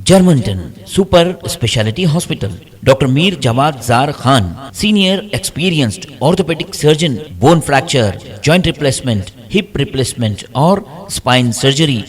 Germantown Super Speciality Hospital. Dr. Mir Jawad Zar Khan, Senior Experienced Orthopedic Surgeon, Bone Fracture, Joint Replacement, Hip Replacement or Spine Surgery.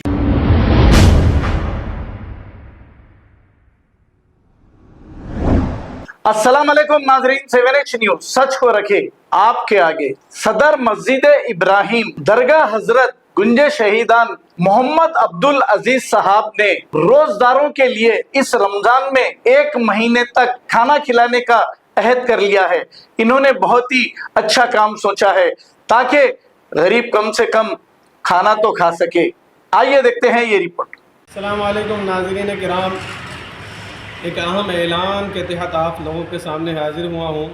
अस्सलाम वालेकुम नाजरीन, 7H news सच को रखे आपके आगे। सदर मस्जिद इब्राहिम दरगाह हजरत गुंजे शहीदान मोहम्मद अब्दुल अजीज साहब ने रोजदारों के लिए इस रमजान में 1 महीने तक खाना खिलाने का अहद कर लिया है। इन्होंने बहुत ही अच्छा काम सोचा है ताकि गरीब कम से कम खाना तो खा सके। आइए देखते हैं ये रिपोर्ट। अस्सलाम वालेकुम नाज़रीन किराम, एक अहम ऐलान के तहत आप लोगों के सामने हाजिर हुआ हूँ।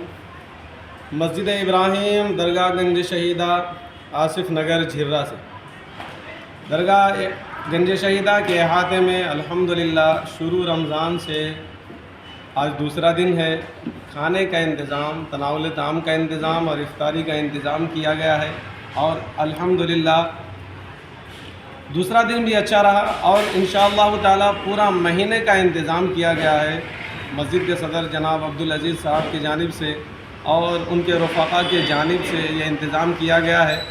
मस्जिद इब्राहिम दरगाह गंज शहीदा आसिफ नगर झिर्रा से दरगाह गंज शहीदा के अहाते में अल्हम्दुलिल्लाह शुरू रमज़ान से आज दूसरा दिन है। खाने का इंतज़ाम, तनावुल ताम का इंतज़ाम और इफ्तारी का इंतज़ाम किया गया है और अल्हम्दुलिल्लाह दूसरा दिन भी अच्छा रहा और इंशाअल्लाह ताला पूरा महीने का इंतज़ाम किया गया है। मस्जिद के सदर जनाब अब्दुल अजीज़ साहब की जानिब से और उनके रफ़ाक़ा के जानिब से ये इंतज़ाम किया गया है।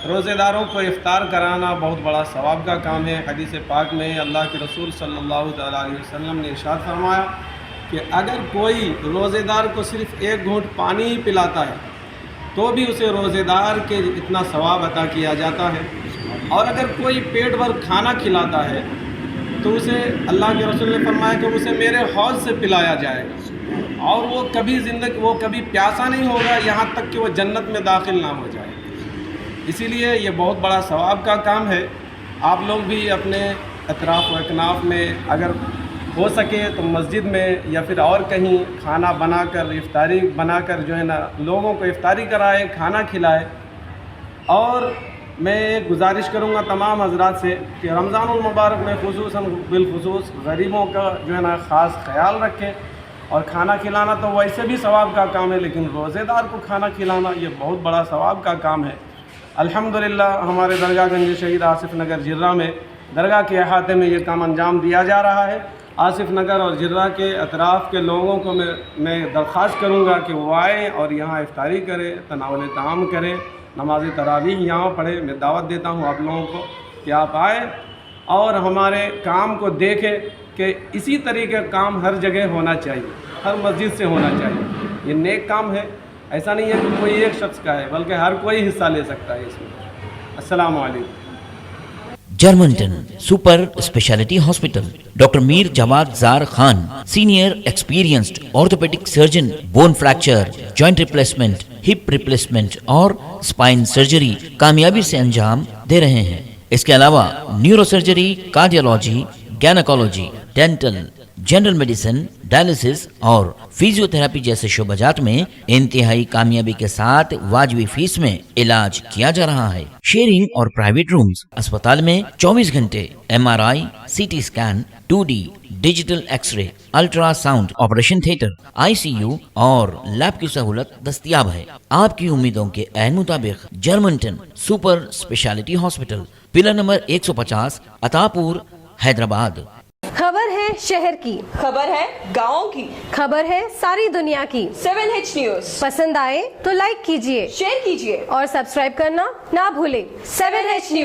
रोज़ेदारों को इफ़्तार कराना बहुत बड़ा सवाब का काम है। हदीस पाक में अल्लाह के रसूल सल्लल्लाहु अलैहि वसल्लम ने इरशाद फरमाया कि अगर कोई रोज़ेदार को सिर्फ़ 1 घूंट पानी ही पिलाता है तो भी उसे रोज़ेदार के इतना सवाब अता किया जाता है, और अगर कोई पेट भर खाना खिलाता है तो उसे अल्लाह के रसूल ने फरमाया कि उसे मेरे हौज़ से पिलाया जाएगा और वो कभी प्यासा नहीं होगा यहाँ तक कि वो जन्नत में दाखिल ना हो जाए। इसीलिए ये बहुत बड़ा सवाब का काम है। आप लोग भी अपने अतराफ़ व अकनाफ़ में अगर हो सके तो मस्जिद में या फिर और कहीं खाना बनाकर इफ्तारी बनाकर जो है ना लोगों को इफ्तारी कराए, खाना खिलाए। और मैं एक गुजारिश करूँगा तमाम हज़रात से कि रमज़ानुल मुबारक में खुसूसन बिलखुसूस गरीबों का जो है ना ख़ास ख्याल रखें। और खाना खिलाना तो वैसे भी सवाब का काम है, लेकिन रोज़ेदार को खाना खिलाना ये बहुत बड़ा सवाब का काम है। अल्हम्दुलिल्लाह हमारे दरगाह गंज शहीद आसिफ नगर झिर्रा में दरगाह के अहाते में ये काम अंजाम दिया जा रहा है। आसिफ नगर और झिर्रा के अतराफ़ के लोगों को मैं दरख्वास्त करूँगा कि वो आएँ और यहाँ इफ्तारी करें, तनावुल ताम करें, नमाज तरावीह यहाँ पढ़े। मैं दावत देता हूँ आप लोगों को कि आप आए और हमारे काम को देखें कि इसी तरीके का काम हर जगह होना चाहिए, हर मस्जिद से होना चाहिए। ये नेक काम है, ऐसा नहीं है कि कोई एक शख्स का है, बल्कि हर कोई हिस्सा ले सकता है इसमें। अस्सलाम वालेकुम। Germantown Super Speciality Hospital. Dr. Mir Jawad Zar Khan, Senior Experienced Orthopedic Surgeon, Bone Fracture, Joint Replacement, Hip Replacement और Spine Surgery कामयाबी से अंजाम दे रहे हैं। इसके अलावा neuro surgery, cardiology, gynaecology, dental, general medicine, dialysis और फिजियोथेरेपी जैसे शोबाजात में इंतहाई कामयाबी के साथ वाजिबी फीस में इलाज किया जा रहा है। शेयरिंग और प्राइवेट रूम्स, अस्पताल में 24 घंटे MRI, CT scan, 2D digital X-ray, ultrasound, operation theatre, ICU और लैब की सहूलत दस्तयाब है। आपकी उम्मीदों के ऐन मुताबिक Germanten super speciality hospital, pillar number 150, Attapur, Hyderabad. खबर है शहर की, खबर है गाँव की, खबर है सारी दुनिया की। 7H न्यूज पसंद आए तो लाइक कीजिए, शेयर कीजिए और सब्सक्राइब करना ना भूलें। 7H news.